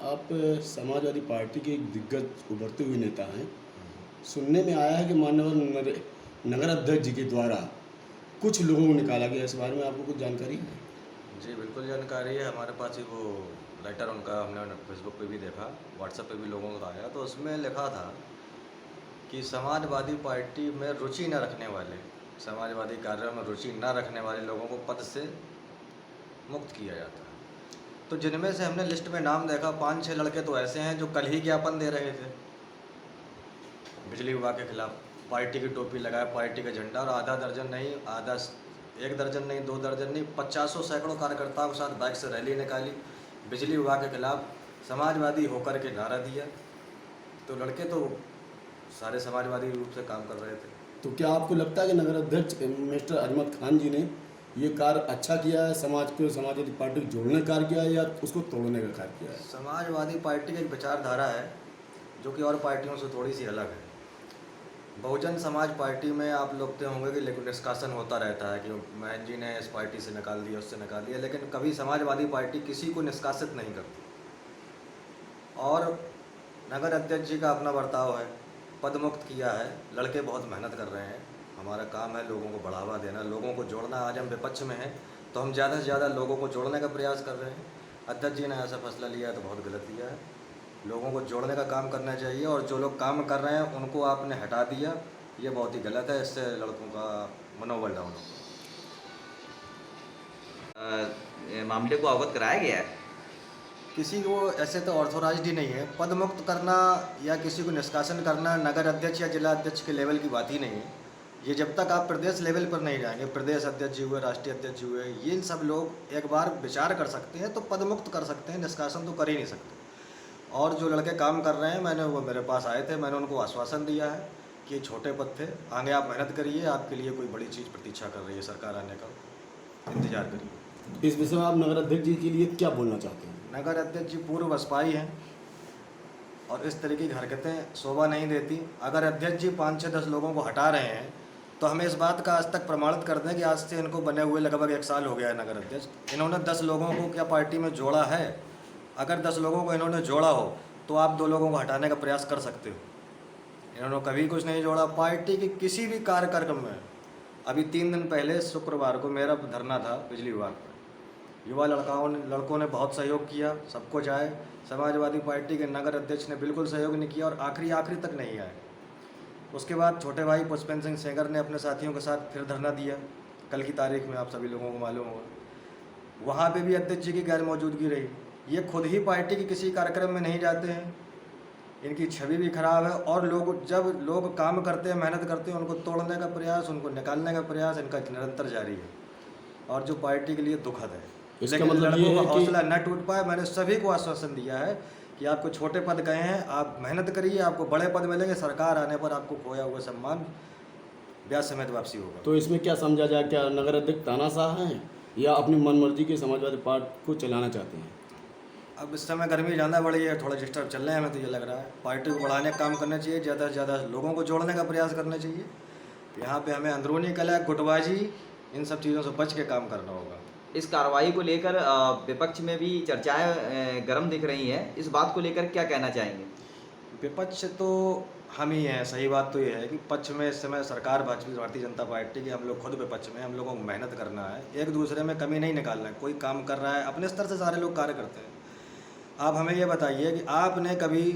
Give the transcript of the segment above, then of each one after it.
आप समाजवादी पार्टी के एक दिग्गज उभरते हुए नेता हैं। सुनने में आया है कि माननीय नगर अध्यक्ष जी के द्वारा कुछ लोगों को निकाला गया। इस बारे में आपको कुछ जानकारी है? जी, बिल्कुल जानकारी है। हमारे पास ही वो लेटर उनका हमने फेसबुक पे भी देखा, व्हाट्सएप पे भी लोगों का आया, तो उसमें लिखा था कि समाजवादी पार्टी में रुचि न रखने वाले, समाजवादी कार्यों में रुचि न रखने वाले लोगों को पद से मुक्त किया जाता है। तो जिनमें से हमने लिस्ट में नाम देखा, 5-6 लड़के तो ऐसे हैं जो कल ही ज्ञापन दे रहे थे बिजली विभाग के खिलाफ। पार्टी की टोपी लगाए, पार्टी का झंडा, और आधा दर्जन नहीं, एक दर्जन नहीं, 2 दर्जन नहीं, पचासों सैकड़ों कार्यकर्ताओं के साथ बाइक से रैली निकाली, बिजली विभाग के खिलाफ समाजवादी होकर के नारा दिया। तो लड़के तो सारे समाजवादी रूप से काम कर रहे थे। तो क्या आपको लगता है कि नगर अध्यक्ष मिस्टर अजमत खान जी ने ये कार्य अच्छा किया है, समाज को समाजवादी पार्टी को जोड़ने का कार्य किया है या उसको तोड़ने का कार्य किया है? समाजवादी पार्टी की एक विचारधारा है जो कि और पार्टियों से थोड़ी सी अलग है। बहुजन समाज पार्टी में आप लोग तो होंगे कि लेकिन डिस्कशन होता रहता है कि महन जी ने इस पार्टी से निकाल दिया, उससे निकाल दिया, लेकिन कभी समाजवादी पार्टी किसी को निष्कासित नहीं करती। और नगर अध्यक्ष जी का अपना बर्ताव है, पद मुक्त किया है, लड़के बहुत मेहनत कर रहे हैं। हमारा काम है लोगों को बढ़ावा देना, लोगों को जोड़ना। आज हम विपक्ष में हैं तो हम ज़्यादा से ज़्यादा लोगों को जोड़ने का प्रयास कर रहे हैं। अध्यक्ष जी ने ऐसा फैसला लिया है तो बहुत गलत लिया है। लोगों को जोड़ने का काम करना चाहिए, और जो लोग काम कर रहे हैं उनको आपने हटा दिया, ये बहुत ही गलत है। इससे लड़कों का मनोबल डाउन होगा। मामले को अवगत कराया गया है। किसी को ऐसे तो ऑर्थोराइज्ड ही नहीं है। पद मुक्त करना या किसी को निष्कासन करना नगर अध्यक्ष या जिला अध्यक्ष के लेवल की बात ही नहीं है। ये जब तक आप प्रदेश लेवल पर नहीं जाएंगे, प्रदेश अध्यक्ष जी हुए, राष्ट्रीय अध्यक्ष जी हुए, ये सब लोग एक बार विचार कर सकते हैं तो पद मुक्त कर सकते हैं, निष्कासन तो कर ही नहीं सकते। और जो लड़के काम कर रहे हैं, वो मेरे पास आए थे, मैंने उनको आश्वासन दिया है कि ये छोटे पद थे, आगे आप मेहनत करिए, आपके लिए कोई बड़ी चीज़ प्रतीक्षा कर रही है, सरकार आने का इंतजार करिए। इस विषय में आप नगर अध्यक्ष जी के लिए क्या बोलना चाहते हैं? नगर अध्यक्ष जी पूर्व बसपाई हैं और इस तरीके की हरकतें शोभा नहीं देती। अगर अध्यक्ष जी 5-6-10 लोगों को हटा रहे हैं तो हमें इस बात का आज तक प्रमाणित कर दें कि आज से इनको बने हुए लगभग 1 साल हो गया है नगर अध्यक्ष। इन्होंने 10 लोगों को क्या पार्टी में जोड़ा है? अगर 10 लोगों को इन्होंने जोड़ा हो तो आप 2 लोगों को हटाने का प्रयास कर सकते हो। इन्होंने कभी कुछ नहीं जोड़ा। पार्टी के किसी भी कार्यक्रम में, अभी 3 दिन पहले शुक्रवार को मेरा धरना था बिजली विभाग पर, युवा लड़कों ने बहुत सहयोग किया, सबको जाए। समाजवादी पार्टी के नगर अध्यक्ष ने बिल्कुल सहयोग नहीं किया और आखिरी तक नहीं आए। उसके बाद छोटे भाई पुष्पेंद्र सिंह सेंगर ने अपने साथियों के साथ फिर धरना दिया, कल की तारीख में, आप सभी लोगों को मालूम होगा। वहाँ पे भी अध्यक्ष जी की गैर मौजूदगी रही। ये खुद ही पार्टी के किसी कार्यक्रम में नहीं जाते हैं, इनकी छवि भी खराब है। और जब लोग काम करते हैं, मेहनत करते हैं, उनको तोड़ने का प्रयास, उनको निकालने का प्रयास इनका निरंतर जारी है, और जो पार्टी के लिए दुखद है। इसका मतलब ये लड़कों है का कि हौसला न टूट पाए। मैंने सभी को आश्वासन दिया है कि आपको छोटे पद गए हैं, आप मेहनत करिए, आपको बड़े पद मिलेंगे। सरकार आने पर आपको खोया हुआ सम्मान ब्याज समेत वापसी होगा। तो इसमें क्या समझा जाए? क्या नगर अध्यक्ष तानाशाह हैं या अपनी मनमर्जी के समाजवादी पार्टी को चलाना चाहते हैं? अब इस समय गर्मी ज़्यादा बढ़ी है, थोड़ा डिस्टर्ब चल रहे हैं, हमें तो ये लग रहा है। पार्टी को बढ़ाने का काम करना चाहिए, ज़्यादा से ज़्यादा लोगों को जोड़ने का प्रयास करना चाहिए। यहाँ पे हमें अंदरूनी कलह, गुटबाजी, इन सब चीज़ों से बच के काम करना होगा। इस कार्रवाई को लेकर विपक्ष में भी चर्चाएं गर्म दिख रही हैं। इस बात को लेकर क्या कहना चाहेंगे? विपक्ष तो हम ही हैं। सही बात तो ये है कि पक्ष में इस समय सरकार भारतीय जनता पार्टी की, हम लोग खुद विपक्ष में, हम लोगों को मेहनत करना है, एक दूसरे में कमी नहीं निकालना है। कोई काम कर रहा है अपने स्तर से, सारे लोग कार्य करते हैं। आप हमें ये बताइए कि आपने कभी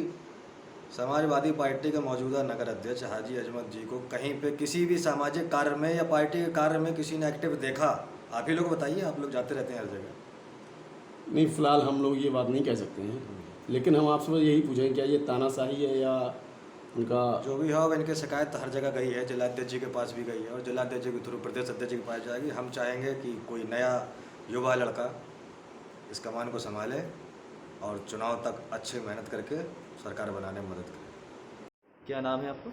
समाजवादी पार्टी के मौजूदा नगर अध्यक्ष हाजी अजमत जी को कहीं पे किसी भी सामाजिक कार्य में या पार्टी के कार्य में किसी ने एक्टिव देखा? आप ही लोग बताइए, आप लोग जाते रहते हैं हर जगह। नहीं, फिलहाल हम लोग ये बात नहीं कह सकते हैं, लेकिन हम आपसे यही पूछेंगे, क्या ये तानाशाही है या उनका जो भी हो, इनकी शिकायत हर जगह गई है, जिलाध्यक्ष जी के पास भी गई है और जिलाध्यक्ष जी के थ्रू प्रदेश अध्यक्ष जी के पास जाएगी। हम चाहेंगे कि कोई नया युवा लड़का इस कमान को संभाले और चुनाव तक अच्छी मेहनत करके सरकार बनाने में मदद करे। क्या नाम है आपका?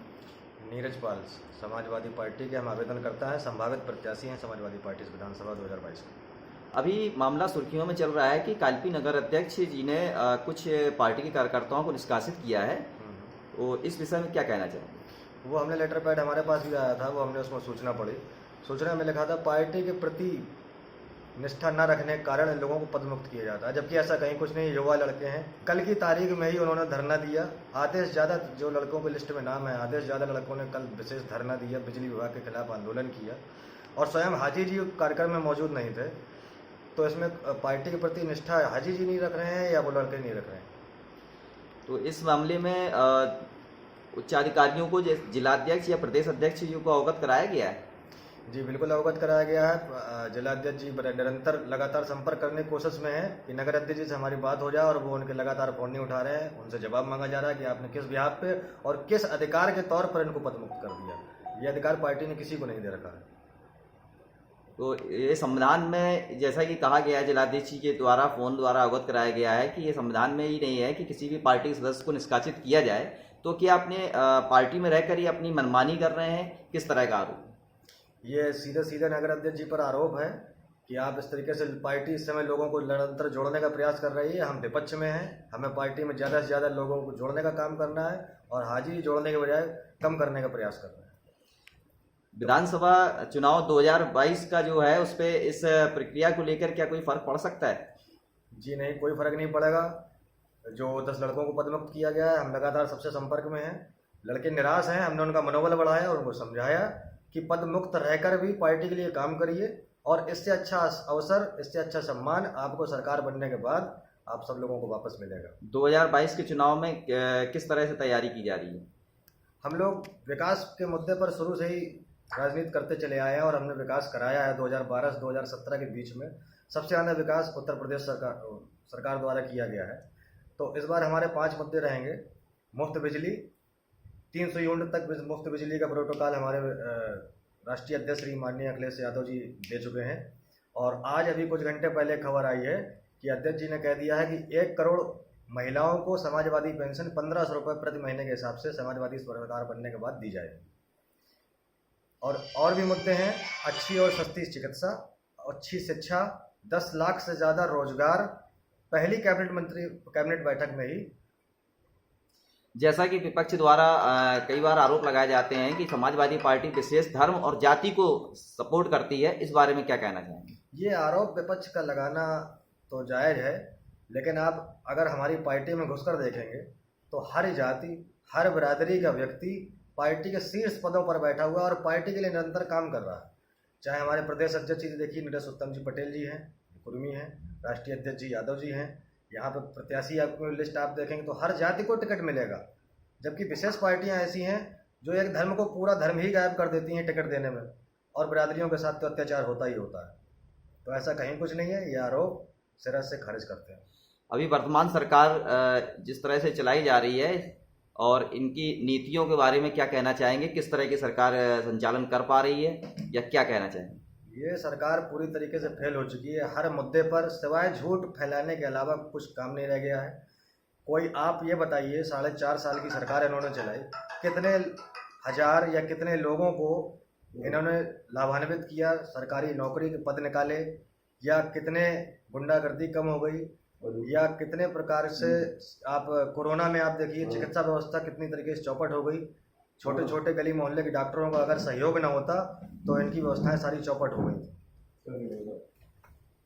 नीरज पाल, समाजवादी पार्टी के हम आवेदन करता है, संभावित प्रत्याशी हैं समाजवादी पार्टी से विधानसभा 2022 का। अभी मामला सुर्खियों में चल रहा है कि कालपी नगर अध्यक्ष जी ने कुछ पार्टी के कार्यकर्ताओं को निष्कासित किया है। वो इस विषय में क्या कहना चाहेंगे? वो हमने लेटर पैड हमारे पास भी आया था, वो हमने उसमें सूचना पढ़ी। सूचना में लिखा था पार्टी के प्रति निष्ठा न रखने के कारण इन लोगों को पदमुक्त किया जाता है, जबकि ऐसा कहीं कुछ नहीं। युवा लड़के हैं, कल की तारीख में ही उन्होंने धरना दिया। आधे से ज़्यादा जो लड़कों की लिस्ट में नाम है, आधे से ज़्यादा लड़कों ने कल विशेष धरना दिया, बिजली विभाग के खिलाफ आंदोलन किया, और स्वयं हाजी जी कार्यक्रम में मौजूद नहीं थे। तो इसमें पार्टी के प्रति निष्ठा हाजी जी नहीं रख रहे हैं या वो लड़के नहीं रख रहे हैं। तो इस मामले में उच्चाधिकारियों को जिलाध्यक्ष या प्रदेश अध्यक्ष जी को अवगत कराया गया है? जी बिल्कुल अवगत कराया गया है। जिलाध्यक्ष जी निरंतर लगातार संपर्क करने की कोशिश में है कि नगर अध्यक्ष जी से हमारी बात हो जाए, और वो उनके लगातार फोन नहीं उठा रहे हैं। उनसे जवाब मांगा जा रहा है कि आपने किस बिहाफ पे और किस अधिकार के तौर पर इनको पदमुक्त कर दिया। ये अधिकार पार्टी ने किसी को नहीं दे रखा है। तो ये संविधान में जैसा कि कहा गया है, जिलाध्यक्ष जी के द्वारा फोन द्वारा अवगत कराया गया है कि ये संविधान में ही नहीं है कि किसी भी पार्टी के सदस्य को निष्कासित किया जाए। तो क्या अपने पार्टी में रहकर ही अपनी मनमानी कर रहे हैं? किस तरह का आरोप? ये सीधे सीधे नगर अध्यक्ष जी पर आरोप है कि आप इस तरीके से पार्टी इस समय लोगों को निरंतर जोड़ने का प्रयास कर रही है। हम विपक्ष में हैं, हमें पार्टी में ज़्यादा से ज़्यादा लोगों को जोड़ने का काम करना है, और हाजिरी जोड़ने के बजाय कम करने का प्रयास करना है। विधानसभा चुनाव 2022 का जो है उस पर इस प्रक्रिया को लेकर क्या कोई फर्क पड़ सकता है? जी नहीं, कोई फर्क नहीं पड़ेगा। जो 10 लड़कों को पदमुक्त किया गया है, हम लगातार सबसे संपर्क में हैं। लड़के निराश हैं, हमने उनका मनोबल बढ़ाया और उनको समझाया कि पद मुक्त रहकर भी पार्टी के लिए काम करिए, और इससे अच्छा अवसर, इससे अच्छा सम्मान आपको सरकार बनने के बाद आप सब लोगों को वापस मिलेगा। 2022 के चुनाव में किस तरह से तैयारी की जा रही है? हम लोग विकास के मुद्दे पर शुरू से ही राजनीति करते चले आए हैं, और हमने विकास कराया है। 2012 से 2017 के बीच में सबसे ज़्यादा विकास उत्तर प्रदेश सरकार द्वारा किया गया है। तो इस बार हमारे 5 मुद्दे रहेंगे। मुफ्त बिजली, 300 यूनिट तक मुफ्त बिजली का प्रोटोकॉल हमारे राष्ट्रीय अध्यक्ष श्री माननीय अखिलेश यादव जी दे चुके हैं, और आज अभी कुछ घंटे पहले खबर आई है कि अध्यक्ष जी ने कह दिया है कि 1 करोड़ महिलाओं को समाजवादी पेंशन 1500 रुपये प्रति महीने के हिसाब से समाजवादी सरकार बनने के बाद दी जाएगी। और भी मुद्दे हैं, अच्छी और सस्ती चिकित्सा, अच्छी शिक्षा, 10 लाख से ज़्यादा रोजगार, पहली कैबिनेट बैठक में ही। जैसा कि विपक्ष द्वारा कई बार आरोप लगाए जाते हैं कि समाजवादी पार्टी विशेष धर्म और जाति को सपोर्ट करती है, इस बारे में क्या कहना चाहेंगे? ये आरोप विपक्ष का लगाना तो जायज़ है, लेकिन आप अगर हमारी पार्टी में घुसकर देखेंगे तो हर जाति, हर बिरादरी का व्यक्ति पार्टी के शीर्ष पदों पर बैठा हुआ है और पार्टी के लिए निरंतर काम कर रहा है। चाहे हमारे प्रदेश अध्यक्ष जी देखिए, नरेश उत्तम जी पटेल जी हैं, कुर्मी हैं, राष्ट्रीय अध्यक्ष जी यादव जी हैं। यहाँ पर प्रत्याशी आपको लिस्ट आप देखेंगे तो हर जाति को टिकट मिलेगा, जबकि विशेष पार्टियाँ ऐसी हैं जो एक धर्म को पूरा धर्म ही गायब कर देती हैं टिकट देने में, और बिरादरियों के साथ तो अत्याचार होता ही होता है। तो ऐसा कहीं कुछ नहीं है, ये आरोप सिरा से खारिज करते हैं। अभी वर्तमान सरकार जिस तरह से चलाई जा रही है और इनकी नीतियों के बारे में क्या कहना चाहेंगे? किस तरह की सरकार संचालन कर पा रही है, या क्या कहना चाहेंगे? ये सरकार पूरी तरीके से फेल हो चुकी है। हर मुद्दे पर सिवाय झूठ फैलाने के अलावा कुछ काम नहीं रह गया है। कोई आप ये बताइए, 4.5 साल की सरकार इन्होंने चलाई, कितने हजार या कितने लोगों को इन्होंने लाभान्वित किया, सरकारी नौकरी के पद निकाले, या कितने गुंडागर्दी कम हो गई, या कितने प्रकार से आप कोरोना में आप देखिए चिकित्सा व्यवस्था कितनी तरीके से चौपट हो गई। छोटे छोटे गली मोहल्ले के डॉक्टरों का अगर सहयोग न होता तो इनकी व्यवस्थाएं सारी चौपट हो गई।